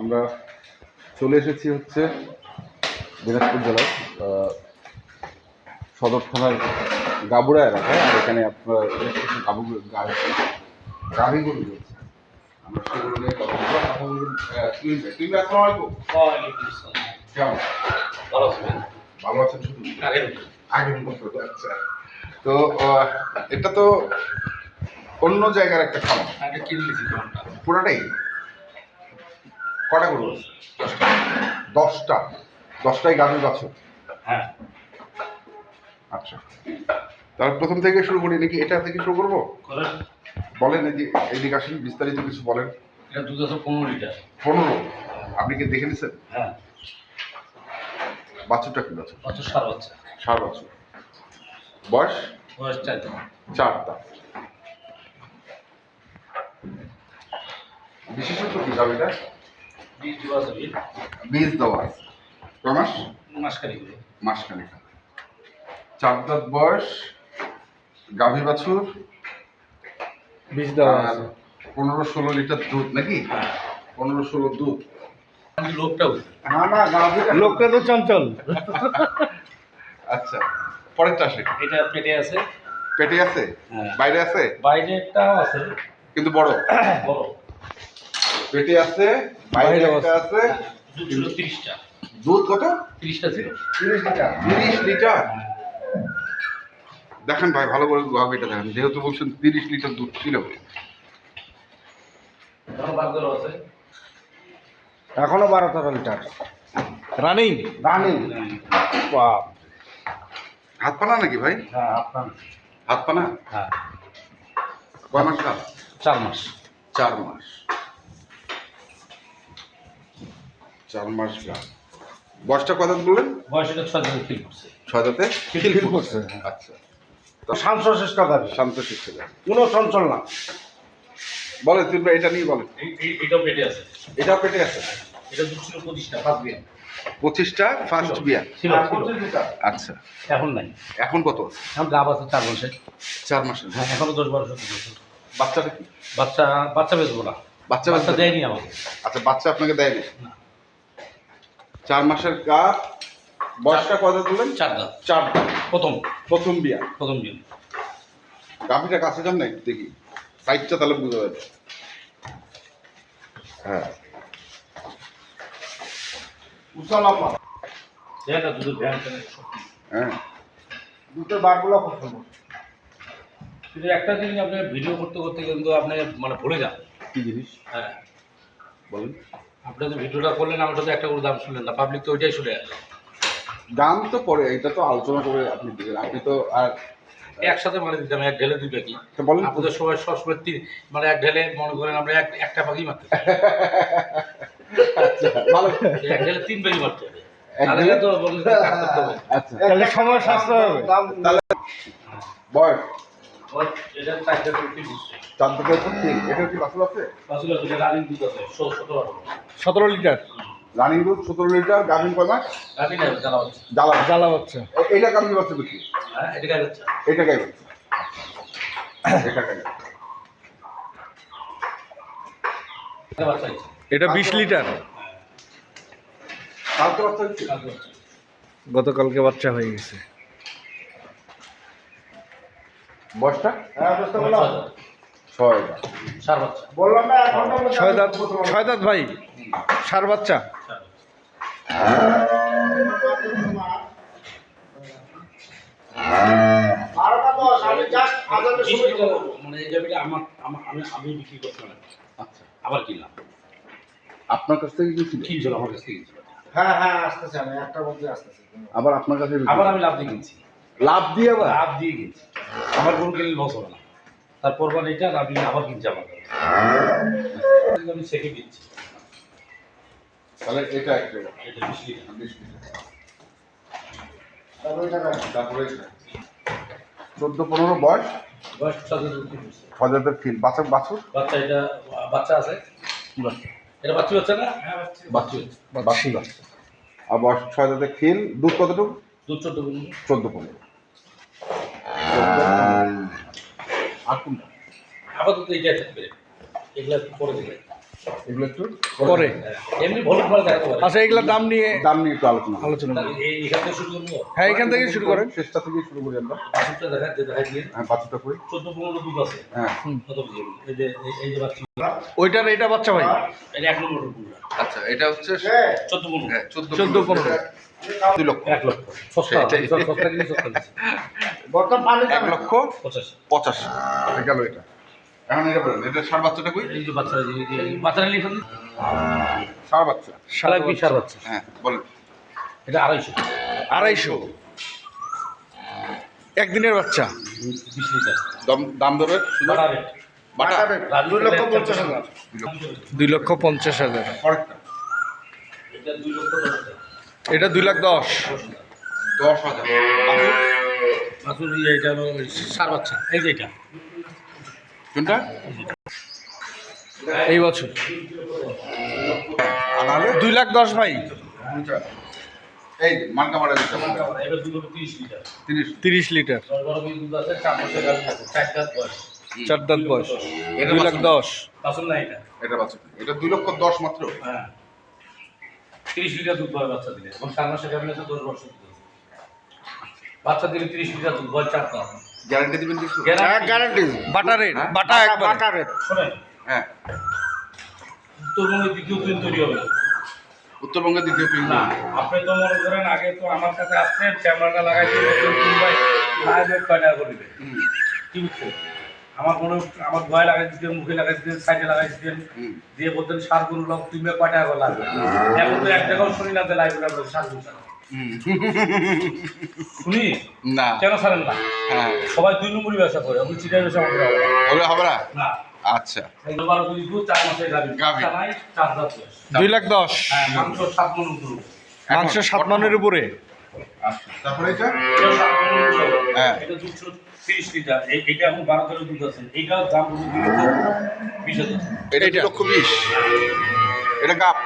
আমরা চলে এসেছি হচ্ছে দিনাজপুর জেলার সদর থানার গাবুড়া এলাকায়। আর এখানে আপনার গাভি গরু রয়েছে। আমরা সেগুলো নিয়ে কথা বলবো। কেমন ভালো আছেন? শুধু আগের মতো। আচ্ছা, তো এটা তো অন্য জায়গার একটা খাবার। পুরাটাই কটা গরু আছে? 10টা। 10টাই গাভীর বাছুর। হ্যাঁ। আচ্ছা, তাহলে প্রথম থেকে শুরু করি নাকি? এটা থেকে শুরু করবো? বলেন, এদিকে আসেন, বিস্তারিত কিছু বলেন। এটা দুধ আছে 15 লিটার। 15? আপনি কি দেখে নিচ্ছেন? হ্যাঁ। বাছুরটা কি বাছুর? বাছুর ষাঁড় বাচ্চা। ষাঁড় বাছুর। বয়স? বয়স 4 দাঁত। 4 দাঁত। বিশেষত কি গাভীটা? বীজ দেওয়া আছে। কয় মাস? মাসখানেক। 4 দাঁত বয়স, গাভী বাছুর, বীজ দেওয়া আছে। 15-16 লিটার দুধ নাকি? 15-16 দুধ। লোকটা তো চঞ্চল। আচ্ছা, পরেরটা আসে। এটা পেটে আছে। পেটে আছে? হ্যাঁ। বাইরে আছে? বাইরে একটাও আছে কিন্তু বড়। বড়। পেটে আছে, বাইরে একটা আছে। দুধ ছিল 30টা। দুধ কত? 30টা ছিল। 30 লিটার। 30 লিটার? দেখেন ভাই, ভালো করে গাভীটা দেখেন। যেহেতু বলছেন 30 লিটার দুধ ছিল। এখনো 12-13 লিটার রানিং। বাপ, হাত পানা নাকি ভাই? হ্যাঁ আপনার। হাত পানা? হ্যাঁ। কয় মাস গাভ? 4 মাস। 4 মাস। 4 মাস গাভ। বয়সটা কত বললেন? বয়স এটা 6 দাঁতে ফিল করছে। 6 দাঁতে ফিল করছে। আচ্ছা, তো শান্তশিষ্ট গাভী, শান্তশিষ্ট গাভী, কোনো চঞ্চল না। বলেন তুমি এটা নিয়ে বলেন। এটাও পেটে আছে। এটাও পেটে আছে? এটা দুধ ছিল 25টা, ফার্স্ট বিয়ার। 25টা ফার্স্ট বিয়ার ছিল। আচ্ছা, এখন নাই। এখন কত আছে? এখন গাভ আছে 4 মাসে। 4 মাসের। হ্যাঁ, এখনো 10-12 বছর। বাচ্চাটা কি? বাচ্চা বেচবো না। বাচ্চা দেয়নি আমাকে। আচ্ছা, বাচ্চা আপনাকে দেয়নি? 4 মাসের গাভ। বয়সটা কত বললেন? 4 দাঁত। 4 দাঁত। প্রথম বিয়ার। গাভীটা কাছে যান না একটু দেখি, সাইডটা তাহলে বুঝা যাবে। হ্যাঁ, হ্যাঁ, দুটো বারগুলো খুব সুন্দর। কিন্তু একটা জিনিস আপনি ভিডিও করতে করতে কিন্তু আপনি মানে ভুলে যান। কি জিনিস? হ্যাঁ বলেন। আপনি তো ভিডিওটা করলেন, আমার তো একটা করে দাম শুনলেন না, পাবলিক তো ওইটাই শুনে আসে। দাম তো পরে, এটা তো আলোচনা করে আপনি দিবেন। আপনি তো আর একসাথে মানে দিতাম, এক ঢেলে 2 পাখি। বলেন। আপনাদের সবাই সবসময় মানে এক ঢেলে মনে করেন আমরা একটা পাখি মারতে। আচ্ছা, ভালো। এক ঢেলে 3 পাখি মারতে হবে। আচ্ছা, তাহলে সময় সাশ্রয় হবে। বয়স? এটা 4 দাঁত ফিল করছে। 4 দাঁতের তো ঠিক। এটা কি বাছুর আছে? বাছুর আছে, রানিং দুধ আছে 17 লিটার। রানিং দুধ 17 লিটার। গাভীর কয় মাস? রানিং না, জ্বালা হচ্ছে। এটা গাভীর বাচ্চা দেখি। হ্যাঁ, এটা গাই বাচ্চা। এটা গাই বাচ্চা। এটা বাচ্চা আছে। এটা 20 লিটার। কালকে বাচ্চা হচ্ছে? গতকালকে বাচ্চা হয়ে গেছে। বয়সটা? হ্যাঁ, বুঝতে পারলাম। 6 দাঁত। সার বাচ্চা। বললাম না, 6 দাঁত। 6 দাঁত ভাই, ষাঁড় বাচ্চা। মানে এই জমিটা আমি বিক্রি করছিলাম। আচ্ছা, আবার কিনলাম। আপনার কাছ থেকে কিনছিল আমার কাছ থেকে কিনছিল। হ্যাঁ আসতেছে, আমি একটার মধ্যে আসতেছে। আবার আপনার কাছে আবার আমি লাভ দিয়ে কিনছি। লাভ দিয়ে? আবার লাভ দিয়ে কিনছি। আমার কোনো কিনলে লস হবে না। তারপর এটা আমি আবার কিনছি আমার কাছে। আমি সেকে কিনছি। তাহলে এটা একটা, এটা 20 লিটার। 20 লিটার। তারপরে 14-15 বয়স। বয়স 6 6 ফিল। বাছুর? বাচ্চা, এটা বাচ্চা আছে। কি বাচ্চা? এটা বাচ্চা হচ্ছে না? হ্যাঁ, বাচ্চা হচ্ছে। আর বয়স 6 দাঁতের ফিল। দুধ কতটুকু? দুধ 14-15। 14-15। আর কোনটা? আপাতত এইটাই থাকবে, এগুলা পরে দেবে। এগুলো একটু পরে এমনি ভলুট মাল দেখাতে পারে। আচ্ছা এগুলোর দাম নিয়ে দাম নিয়ে একটু আলোচনা করি। আলোচনা করি। এখান থেকে শুরু করবো। হ্যাঁ এখান থেকে শুরু করেন। শেষটা থেকে শুরু করি আমরা। বাছুরটা দেখাই দিয়ে হ্যাঁ বাচ্চাটা করি। 14-15 দুধ আছে। হ্যাঁ কত বুঝি? এই যে বাচ্চা, ওইটার এটা বাচ্চা ভাই এটা 1 নম্বর পুরো। আচ্ছা এটা হচ্ছে 14-15 হ্যাঁ 14-15 2 লক্ষ 1 লক্ষ। সস্তা, সেটাই। সস্তা কিন্তু সস্তা দিচ্ছে। বর্তমান পানি 1 লক্ষ 85। 85 গেল এটা। এখন এটা বলেন এটা সার বাচ্চাটা কই? এই যে বাচ্চারা বাচ্চারা লিখুন। সার বাচ্চা শালা কি সার বাচ্চা? হ্যাঁ বলেন। এটা 250। 250 একদিনের বাচ্চা 20 লিটার। দাম ধরে বাটা রেট। বাটা 2,50,000 2,50,000 পরেরটা এটা 2 লক্ষ 10 হাজার। এটা 2,10,000 10,000 বাছুর এটা হলো সার বাচ্চা। এই যে এটা। কোনটা? এই বছর আনালে 2,10,000 ভাই এই যে মার্কা মারা দিতে হবে এটা 2 লক্ষ 30 লিটার। 30 30 লিটার 10 12 কেজি দুধ আছে, 4 মাসের গাভী আছে, 4 দাঁত বয়স। 4 দাঁত বয়স এটা 2,10,000 বাছুর না এটা। এটা বাচ্চা এটা 2 লক্ষ 10 মাত্র। হ্যাঁ। 30 লিটার দুধ পাবে বাচ্চা দিলে। এবং 4 মাসের গাভী আছে, 10 বছর দুধ। বাচ্চা দিলে 30 লিটার দুধ, বয়স 4 দাঁত। গ্যারান্টি দিবেন কিছু? গ্যারান্টি বাটা রেট বাটা একবার বাটা রেট শোনেন, হ্যাঁ উত্তরবঙ্গে দ্বিতীয় ট্রেন তৈরি হবে না। উত্তরবঙ্গের দ্বিতীয় পিন না, আপনি তো মনে করেন আগে তো আমার কাছে আসছেন, ক্যামেরাটা লাগাইতে বলছেন তুমি ভাই লাইভ রেট কয় টাকা করে দিবে। কি বুঝছেন? আমার মনে আমার ভয় লাগাই দিতেন, মুখে লাগাই দিতেন, সাইডে লাগাই দিতেন, দিয়ে বলতেন সার গরু লোক তুমি কয় টাকা করে লাগবে। এখন তো এক টাকাও শুনি না যে লাইভ রেট সার গরু ছাড়া। শুনি না কেন ছাড়েন না? হ্যাঁ সবাই 2 নম্বরই ব্যবসা করে, আমি চিটাই ব্যবসা করতে হবে না। ওগুলো হবে না না, আচ্ছা এই 12 কেজি দুধ, 4 মাসের গাভী। গাভী। বাচ্চা নাই, 4 দাঁত বয়স। 2,10,000 হ্যাঁ, মাংস 7 মণ উপরে। মাংস 7 মানের উপরে আচ্ছা তারপরে এটা এটা 7 মণ উপরে। হ্যাঁ। এটা দুধ ছিল 30 লিটার। এটা এখন 12-13 দুধ আছে। এইটার দাম হলো 2,20,000। এটা 2 লক্ষ 20 এটা গাপ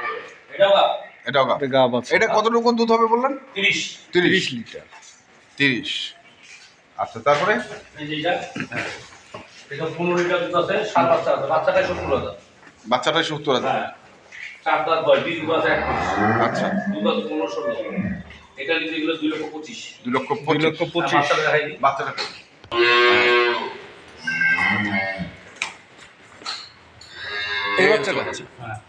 এটাও বা এটাও গাপ এটা গাব আছে এটা কতটুকু দুধ হবে বললেন? 30। 30 লিটার 30 আচ্ছা তারপরে এই যে এটা, এটা 15 লিটার দুধ আছে, সার বাচ্চা আছে। বাচ্চাটা 70,000। বাচ্চাটা 70,000 হ্যাঁ, 4 দাঁত বয়স, 20 দুধ আছে 1 মাস। আচ্ছা দুধ আছে 15-16। এটা নিতে গেলে 2 লক্ষ 25। 2 লক্ষ 2 লক্ষ 25 25 বাচ্চাটা দেখাই দিই। বাচ্চাটা এই বাচ্চাটা হ্যাঁ,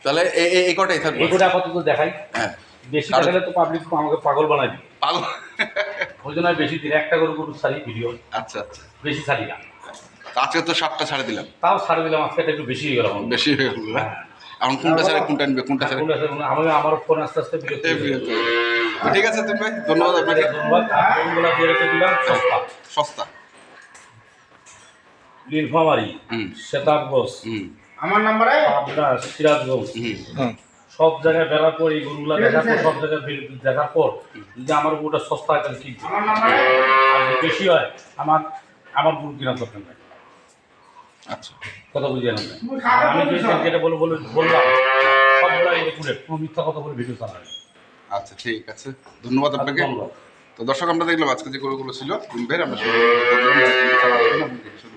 তাহলে এই কটাই থাকবে এগুলো আপাতত দেখাই। হ্যাঁ বেশি দেখালে তো পাবলিক আমাকে পাগল বানাই দিবে। পাগল ওই জন্য আমি বেশি দিন একটা করে গরু ছাড়ি ভিডিও, আচ্ছা আচ্ছা বেশি ছাড়ি না। আজকে তো 7টা ছাড়ে দিলাম তাও ছাড়ে দিলাম, আজকে একটু বেশি হয়ে গেল আমার। বেশি হয়ে গেল না? এখন কোনটা ছাড়ে কোনটা আনবে কোনটা ছাড়ে আমি আমার ফোন আস্তে আস্তে বিরক্ত হয়ে গেল। ঠিক আছে তুমি ভাই ধন্যবাদ আপনাকে ধন্যবাদ। ফোনগুলো দিয়ে রেখে দিলাম, সস্তা। সস্তা নীলফামারী, হুম সেতাবগঞ্জ, হুম আমার নাম্বারে পাবনা, সিরাজগঞ্জ, হুম হ্যাঁ সব জায়গায় বেড়ার পর এই গরুগুলো দেখার পর, সব জায়গায় দেখার পর যদি আমার গরুটা সস্তা হয় তাহলে কিনছি। আমার নাম্বারে আর যদি বেশি হয় আমার গরু কেনার দরকার নাই। আচ্ছা কথা বুঝিয়ে নেবেন। আমি যেটা বললাম সবগুলো একুরেট, কোনো মিথ্যা কথা বলে ভিডিও চালাবে। আচ্ছা ঠিক আছে ধন্যবাদ আপনাকে ধন্যবাদ। তো দর্শক আমরা দেখলাম আজকে যে গরুগুলো ছিল তিন ভাইয়ের আমরা শুরু